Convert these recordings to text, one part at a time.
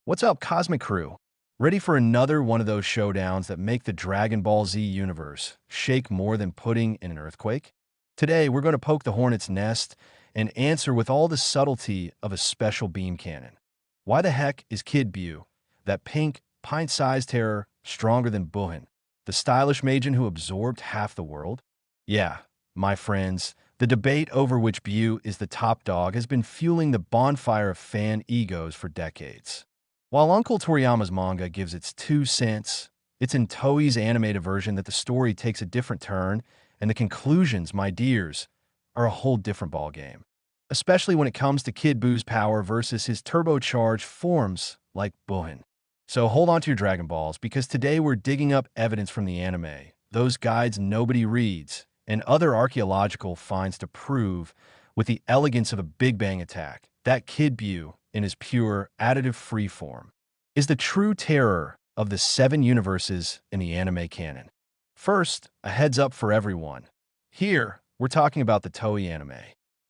What's up, Cosmic Crew? Ready for another one of those showdowns that make the Dragon Ball Z universe shake more than pudding in an earthquake? Today, we're going to poke the hornet's nest and answer with all the subtlety of a special beam cannon. Why the heck is Kid Buu, that pink, pint-sized terror, stronger than Buuhan, the stylish Majin who absorbed half the world? Yeah, my friends, the debate over which Buu is the top dog has been fueling the bonfire of fan egos for decades. While Uncle Toriyama's manga gives its 2 cents, it's in Toei's animated version that the story takes a different turn, and the conclusions, my dears, are a whole different ballgame. Especially when it comes to Kid Buu's power versus his turbocharged forms like Buuhan. So hold on to your Dragon Balls, because today we're digging up evidence from the anime, those guides nobody reads, and other archaeological finds to prove, with the elegance of a Big Bang attack, that Kid Buu, in his pure, additive-free form, is the true terror of the 7 universes in the anime canon. First, a heads up for everyone. Here, we're talking about the Toei anime.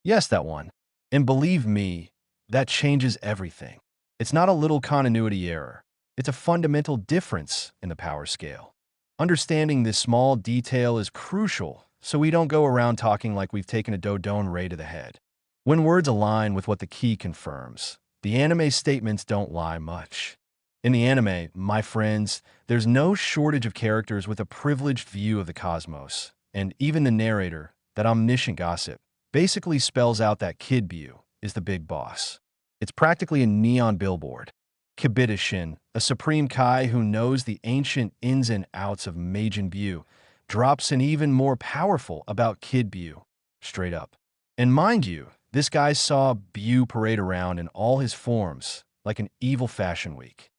Yes, that one. And believe me, that changes everything. It's not a little continuity error. It's a fundamental difference in the power scale. Understanding this small detail is crucial, so we don't go around talking like we've taken a Dodon ray to the head. When words align with what the key confirms, the anime statements don't lie much. In the anime, my friends, there's no shortage of characters with a privileged view of the cosmos, and even the narrator, that omniscient gossip, basically spells out that Kid Buu is the big boss. It's practically a neon billboard. Kibita, a supreme Kai who knows the ancient ins and outs of Majin Buu, drops an even more powerful about Kid Buu, straight up. And mind you, this guy saw Buu parade around in all his forms, like an evil fashion week.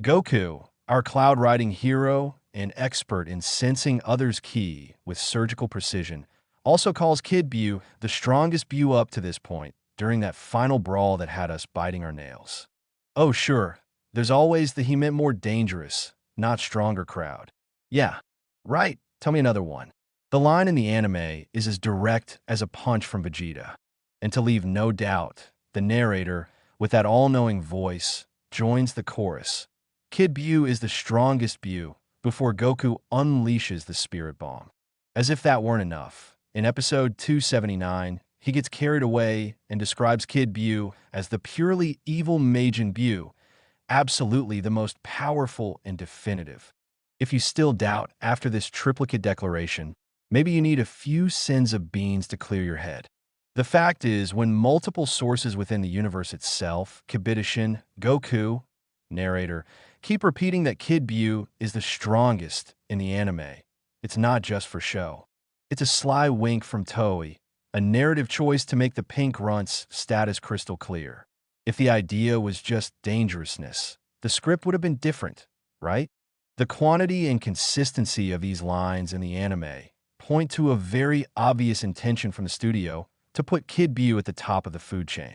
Goku, our cloud-riding hero and expert in sensing others' ki with surgical precision, also calls Kid Buu the strongest Buu up to this point during that final brawl that had us biting our nails. Oh sure, there's always the he meant more dangerous, not stronger crowd. Yeah, right, tell me another one. The line in the anime is as direct as a punch from Vegeta. And to leave no doubt, the narrator, with that all-knowing voice, joins the chorus. Kid Buu is the strongest Buu before Goku unleashes the Spirit Bomb. As if that weren't enough, in episode 279, he gets carried away and describes Kid Buu as the purely evil Majin Buu, absolutely the most powerful and definitive. If you still doubt after this triplicate declaration, maybe you need a few sins of beans to clear your head. The fact is, when multiple sources within the universe itself, Kibita, Goku, narrator, keep repeating that Kid Buu is the strongest in the anime, it's not just for show. It's a sly wink from Toei, a narrative choice to make the pink runt's status crystal clear. If the idea was just dangerousness, the script would have been different, right? The quantity and consistency of these lines in the anime point to a very obvious intention from the studio to put Kid Buu at the top of the food chain.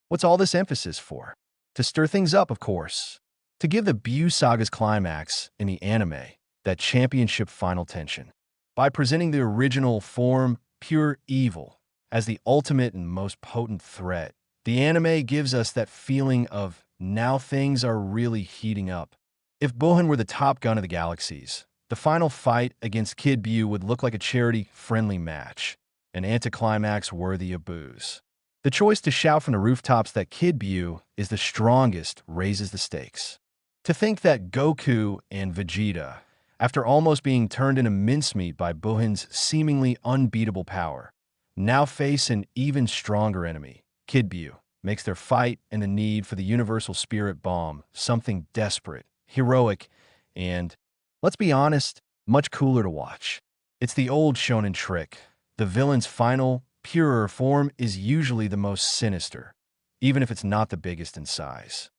What's all this emphasis for? To stir things up, of course. To give the Buu saga's climax in the anime that championship final tension. By presenting the original form, pure evil, as the ultimate and most potent threat, the anime gives us that feeling of, now things are really heating up. If Buuhan were the top gun of the galaxies, the final fight against Kid Buu would look like a charity-friendly match, an anticlimax worthy of booze. The choice to shout from the rooftops that Kid Buu is the strongest raises the stakes. To think that Goku and Vegeta, after almost being turned into mincemeat by Buuhan's seemingly unbeatable power, now face an even stronger enemy, Kid Buu, makes their fight and the need for the universal spirit bomb something desperate, heroic, and, let's be honest, much cooler to watch. It's the old shonen trick. The villain's final, purer form is usually the most sinister, even if it's not the biggest in size.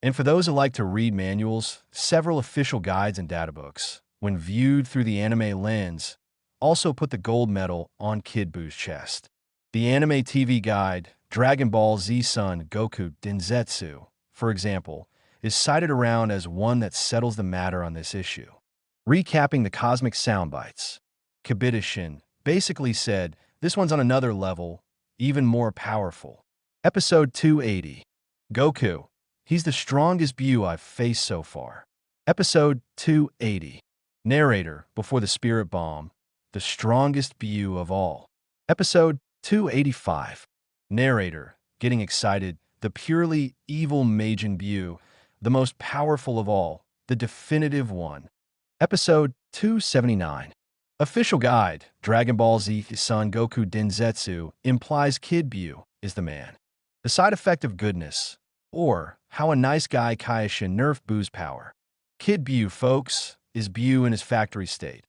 And for those who like to read manuals, several official guides and databooks, when viewed through the anime lens, also put the gold medal on Kid Buu's chest. The anime TV guide, Dragon Ball Z Son Goku Densetsu, for example, is cited around as one that settles the matter on this issue. Recapping the cosmic soundbites, Kibita basically said, this one's on another level, even more powerful. Episode 280. Goku, He's the strongest Buu I've faced so far. Episode 280. Narrator before the spirit bomb. The strongest Buu of all. Episode 285. Narrator getting excited. The purely evil Majin Buu. The most powerful of all. The definitive one. Episode 279. Official guide, Dragon Ball Z Son Goku Densetsu implies Kid Buu is the man. The side effect of goodness, or how a nice guy Kaioshin nerfed Buu's power. Kid Buu, folks, is Buu in his factory state.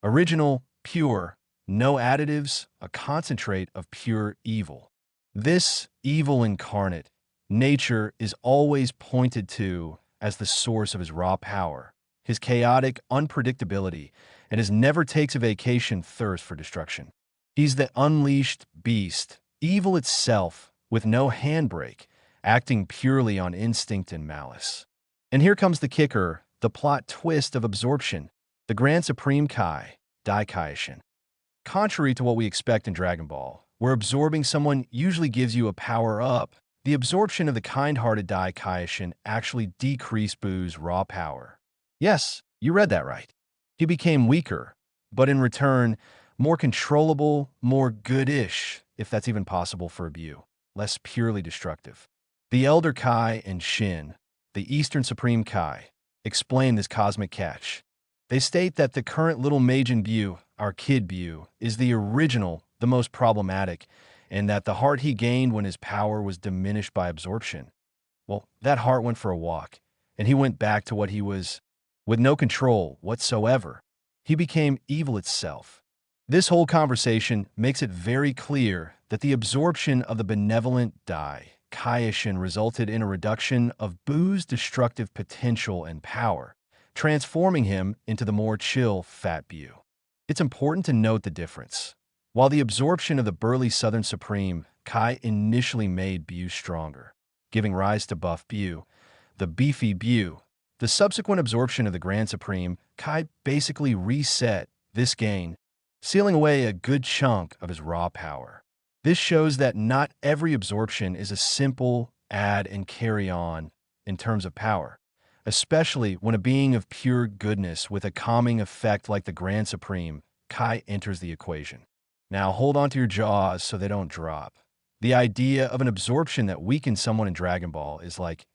Original, pure, no additives, a concentrate of pure evil. This evil incarnate, nature is always pointed to as the source of his raw power, his chaotic unpredictability, and his never takes a vacation thirst for destruction. He's the unleashed beast, evil itself, with no handbrake, acting purely on instinct and malice. And here comes the kicker, the plot twist of absorption, the Grand Supreme Kai, Dai Kaioshin. Contrary to what we expect in Dragon Ball, where absorbing someone usually gives you a power-up, the absorption of the kind-hearted Dai Kaioshin actually decreased Buu's raw power. Yes, you read that right. He became weaker, but in return, more controllable, more goodish, if that's even possible for a Buu, less purely destructive. The Elder Kai and Shin, the Eastern Supreme Kai, explain this cosmic catch. They state that the current little Majin Buu, our Kid Buu, is the original, the most problematic, and that the heart he gained when his power was diminished by absorption. Well, that heart went for a walk, and he went back to what he was, with no control whatsoever. He became evil itself. This whole conversation makes it very clear that the absorption of the benevolent Dai Kaioshin resulted in a reduction of Buu's destructive potential and power, transforming him into the more chill Fat Buu. It's important to note the difference. While the absorption of the burly Southern Supreme Kai initially made Buu stronger, giving rise to Buff Buu, the beefy Buu, the subsequent absorption of the Grand Supreme Kai basically reset this gain, sealing away a good chunk of his raw power. This shows that not every absorption is a simple add and carry on in terms of power, especially when a being of pure goodness with a calming effect like the Grand Supreme Kai enters the equation. Now hold on to your jaws so they don't drop. The idea of an absorption that weakens someone in Dragon Ball is like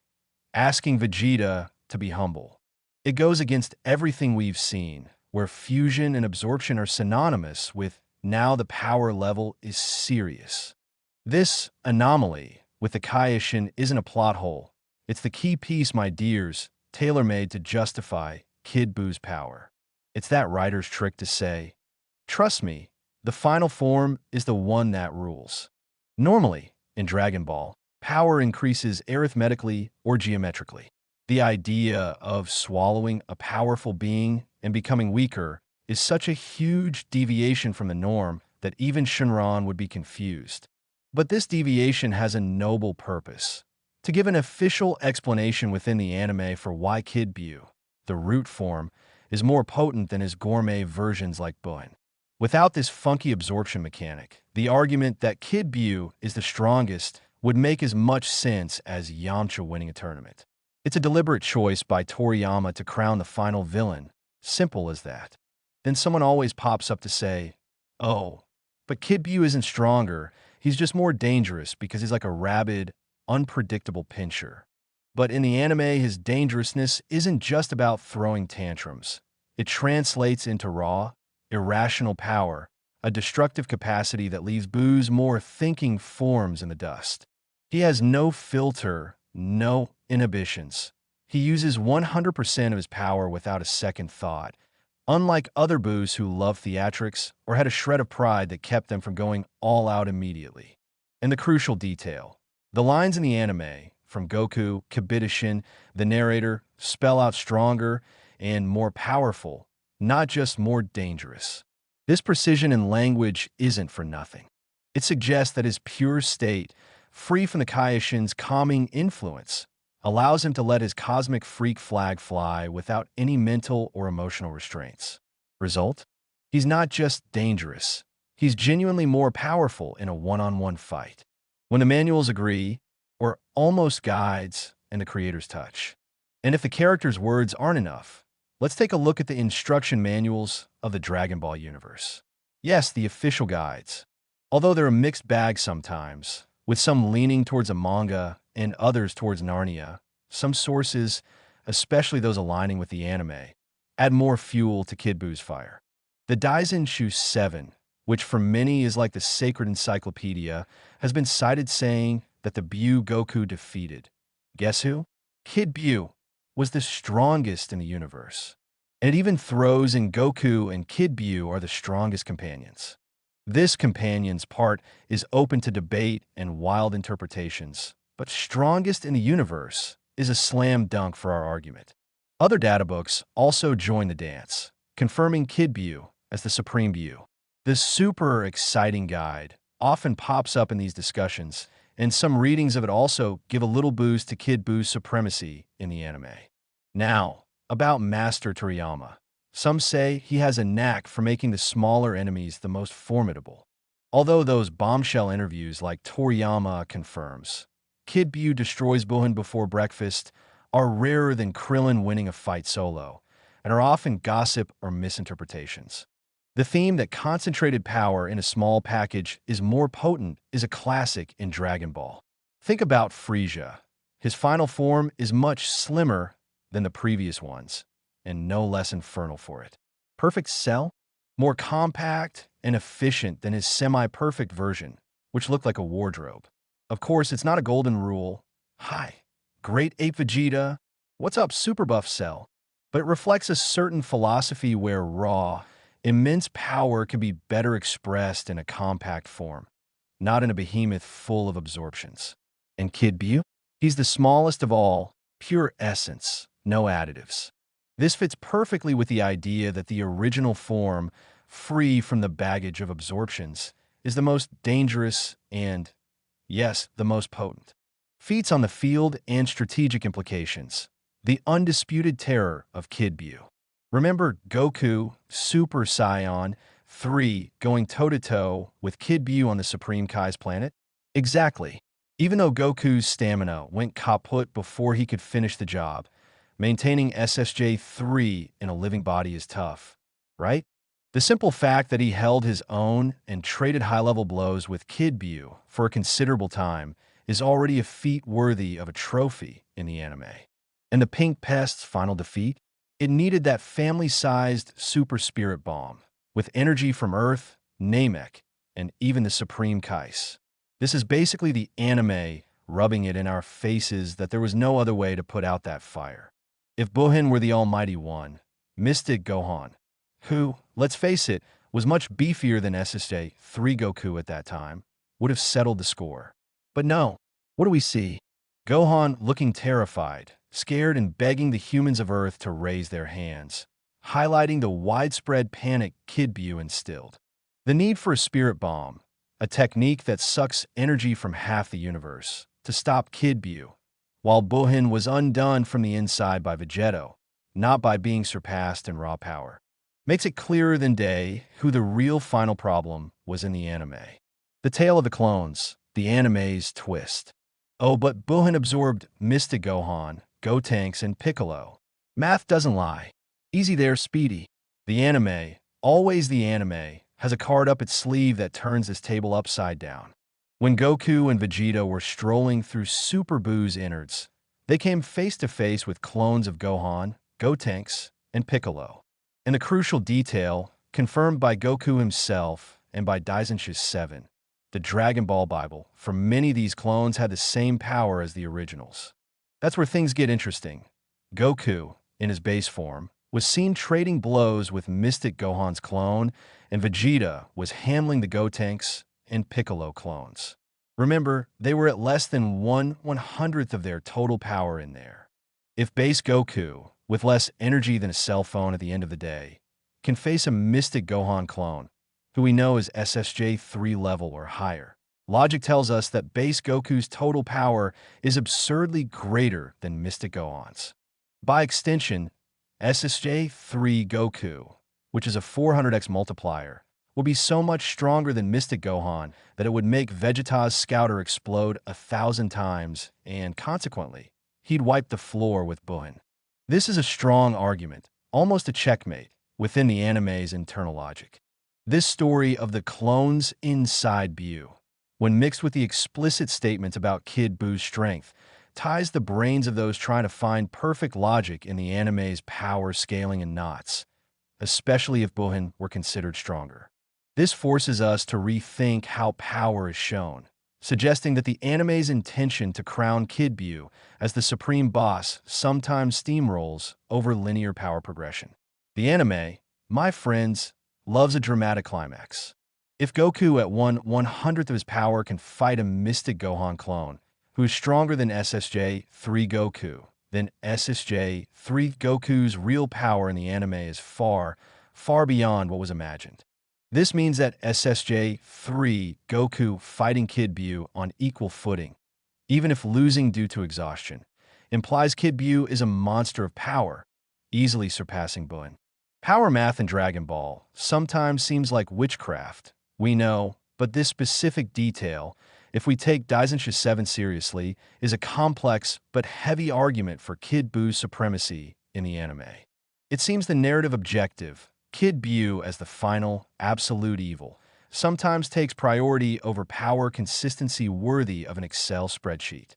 asking Vegeta to be humble. It goes against everything we've seen, where fusion and absorption are synonymous with now the power level is serious. This anomaly with the Kaioshin isn't a plot hole. It's the key piece, my dears, tailor-made to justify Kid Buu's power. It's that writer's trick to say, trust me, the final form is the one that rules. Normally, in Dragon Ball, power increases arithmetically or geometrically. The idea of swallowing a powerful being and becoming weaker is such a huge deviation from the norm that even Shinran would be confused. But this deviation has a noble purpose: to give an official explanation within the anime for why Kid Buu, the root form, is more potent than his gourmet versions like Buuhan. Without this funky absorption mechanic, the argument that Kid Buu is the strongest would make as much sense as Yamcha winning a tournament. It's a deliberate choice by Toriyama to crown the final villain. Simple as that. Then someone always pops up to say, oh, but Kid Buu isn't stronger, he's just more dangerous because he's like a rabid, unpredictable pincher. But in the anime, his dangerousness isn't just about throwing tantrums. It translates into raw, irrational power, a destructive capacity that leaves Buu's more thinking forms in the dust. He has no filter, no inhibitions. He uses 100% of his power without a second thought, unlike other Buus who love theatrics or had a shred of pride that kept them from going all out immediately. And the crucial detail, the lines in the anime, from Goku, Kibidishin, the narrator, spell out stronger and more powerful, not just more dangerous. This precision in language isn't for nothing. It suggests that his pure state, free from the Kaioshin's calming influence, allows him to let his cosmic freak flag fly without any mental or emotional restraints. Result? He's not just dangerous. He's genuinely more powerful in a one-on-one fight. When the manuals agree, or almost guides, and the creator's touch. And if the character's words aren't enough, let's take a look at the instruction manuals of the Dragon Ball universe. Yes, the official guides. Although they're a mixed bag sometimes, with some leaning towards a manga and others towards Narnia, some sources, especially those aligning with the anime, add more fuel to Kid Buu's fire. The Daisenshu 7, which for many is like the sacred encyclopedia, has been cited saying that the Buu Goku defeated. Guess who? Kid Buu was the strongest in the universe. And it even throws in Goku and Kid Buu are the strongest companions. This companions part is open to debate and wild interpretations, but strongest in the universe is a slam dunk for our argument. Other databooks also join the dance, confirming Kid Buu as the Supreme Buu. This super exciting guide often pops up in these discussions, and some readings of it also give a little boost to Kid Buu's supremacy in the anime. Now, about Master Toriyama. Some say he has a knack for making the smaller enemies the most formidable. Although those bombshell interviews like Toriyama confirms, Kid Buu destroys Buuhan before breakfast are rarer than Krillin winning a fight solo, and are often gossip or misinterpretations. The theme that concentrated power in a small package is more potent is a classic in Dragon Ball. Think about Frieza. His final form is much slimmer than the previous ones, and no less infernal for it. Perfect Cell? More compact and efficient than his semi-perfect version, which looked like a wardrobe. Of course, it's not a golden rule. Hi, Great Ape Vegeta. What's up, Super Buff Cell? But it reflects a certain philosophy where raw, immense power can be better expressed in a compact form, not in a behemoth full of absorptions. And Kid Buu? He's the smallest of all, pure essence, no additives. This fits perfectly with the idea that the original form, free from the baggage of absorptions, is the most dangerous and, yes, the most potent. Feats on the field and strategic implications. The undisputed terror of Kid Buu. Remember Goku, Super Saiyan 3 going toe-to-toe with Kid Buu on the Supreme Kai's planet? Exactly. Even though Goku's stamina went kaput before he could finish the job, maintaining SSJ-3 in a living body is tough, right? The simple fact that he held his own and traded high-level blows with Kid Buu for a considerable time is already a feat worthy of a trophy in the anime. And the Pink Pest's final defeat? It needed that family-sized super spirit bomb, with energy from Earth, Namek, and even the Supreme Kais. This is basically the anime rubbing it in our faces that there was no other way to put out that fire. If Buuhan were the Almighty One, Mystic Gohan, who, let's face it, was much beefier than SSJ-3 Goku at that time, would have settled the score. But no, what do we see? Gohan looking terrified, scared and begging the humans of Earth to raise their hands, highlighting the widespread panic Kid Buu instilled. The need for a spirit bomb, a technique that sucks energy from half the universe, to stop Kid Buu, while Buuhan was undone from the inside by Vegeto, not by being surpassed in raw power, makes it clearer than day who the real final problem was in the anime. The Tale of the Clones, the anime's twist. Oh, but Buuhan absorbed Mystic Gohan, Gotenks, and Piccolo. Math doesn't lie. Easy there, Speedy. The anime, always the anime, has a card up its sleeve that turns this table upside down. When Goku and Vegeta were strolling through Super Buu's innards, they came face to face with clones of Gohan, Gotenks, and Piccolo. And the crucial detail, confirmed by Goku himself and by Daisenshu 7, the Dragon Ball Bible, for many of these clones had the same power as the originals. That's where things get interesting. Goku, in his base form, was seen trading blows with Mystic Gohan's clone, and Vegeta was handling the Gotenks and Piccolo clones. Remember, they were at less than 1/100th of their total power in there. If base Goku, with less energy than a cell phone at the end of the day, can face a Mystic Gohan clone, who we know is SSJ-3 level or higher, logic tells us that base Goku's total power is absurdly greater than Mystic Gohan's. By extension, SSJ-3 Goku, which is a 400x multiplier, will be so much stronger than Mystic Gohan that it would make Vegeta's Scouter explode 1,000 times, and consequently, he'd wipe the floor with Buuhan. This is a strong argument, almost a checkmate, within the anime's internal logic. This story of the clones inside Buuhan, when mixed with the explicit statements about Kid Buu's strength, ties the brains of those trying to find perfect logic in the anime's power scaling in knots, especially if Buuhan were considered stronger. This forces us to rethink how power is shown, suggesting that the anime's intention to crown Kid Buu as the supreme boss sometimes steamrolls over linear power progression. The anime, my friends, loves a dramatic climax. If Goku at 1/100th of his power can fight a Mystic Gohan clone, who is stronger than SSJ-3 Goku, then SSJ-3 Goku's real power in the anime is far, far beyond what was imagined. This means that SSJ-3 Goku fighting Kid Buu on equal footing, even if losing due to exhaustion, implies Kid Buu is a monster of power, easily surpassing Buuhan. Power math in Dragon Ball sometimes seems like witchcraft, we know, but this specific detail, if we take Daisensha 7 seriously, is a complex but heavy argument for Kid Buu's supremacy in the anime. It seems the narrative objective, Kid Buu as the final, absolute evil, sometimes takes priority over power consistency worthy of an Excel spreadsheet.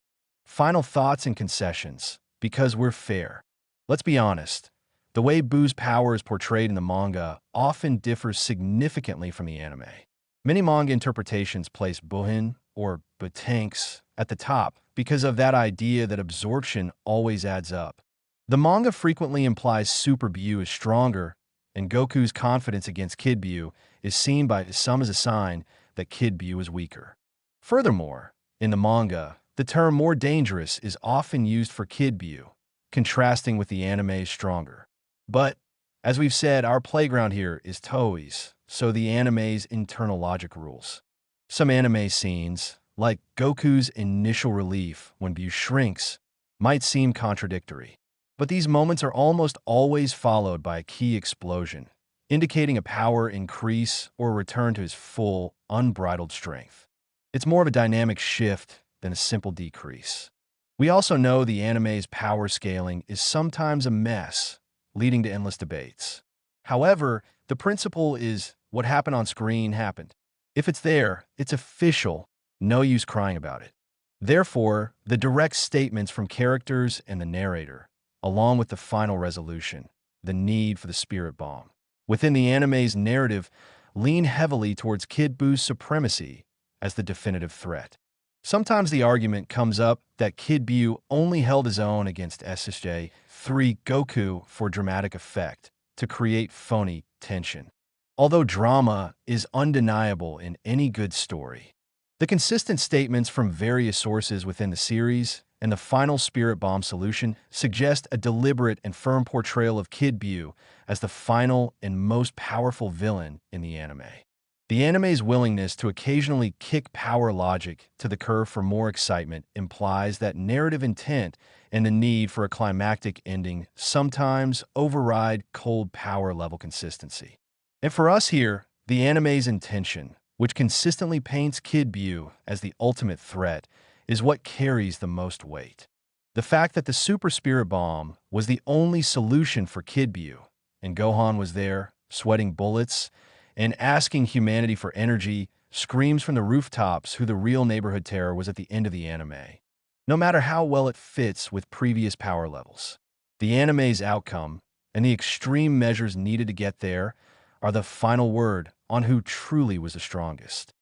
Final thoughts and concessions, because we're fair. Let's be honest, the way Buu's power is portrayed in the manga often differs significantly from the anime. Many manga interpretations place Buuhan, or Butanks, at the top because of that idea that absorption always adds up. The manga frequently implies Super Buu is stronger, and Goku's confidence against Kid Buu is seen by some as a sign that Kid Buu is weaker. Furthermore, in the manga, the term more dangerous is often used for Kid Buu, contrasting with the anime's stronger. But, as we've said, our playground here is Toei's, so the anime's internal logic rules. Some anime scenes, like Goku's initial relief when Buu shrinks, might seem contradictory. But these moments are almost always followed by a key explosion, indicating a power increase or a return to his full, unbridled strength. It's more of a dynamic shift than a simple decrease. We also know the anime's power scaling is sometimes a mess, leading to endless debates. However, the principle is what happened on screen happened. If it's there, it's official, no use crying about it. Therefore, the direct statements from characters and the narrator, along with the final resolution, the need for the spirit bomb, within the anime's narrative, lean heavily towards Kid Buu's supremacy as the definitive threat. Sometimes the argument comes up that Kid Buu only held his own against SSJ-3 Goku for dramatic effect, to create phony tension. Although drama is undeniable in any good story, the consistent statements from various sources within the series and the final spirit bomb solution suggest a deliberate and firm portrayal of Kid Buu as the final and most powerful villain in the anime. The anime's willingness to occasionally kick power logic to the curb for more excitement implies that narrative intent and the need for a climactic ending sometimes override cold power level consistency. And for us here, the anime's intention, which consistently paints Kid Buu as the ultimate threat, is what carries the most weight. The fact that the Super Spirit Bomb was the only solution for Kid Buu, and Gohan was there, sweating bullets, and asking humanity for energy, screams from the rooftops who the real neighborhood terror was at the end of the anime, no matter how well it fits with previous power levels. The anime's outcome, and the extreme measures needed to get there, are the final word on who truly was the strongest.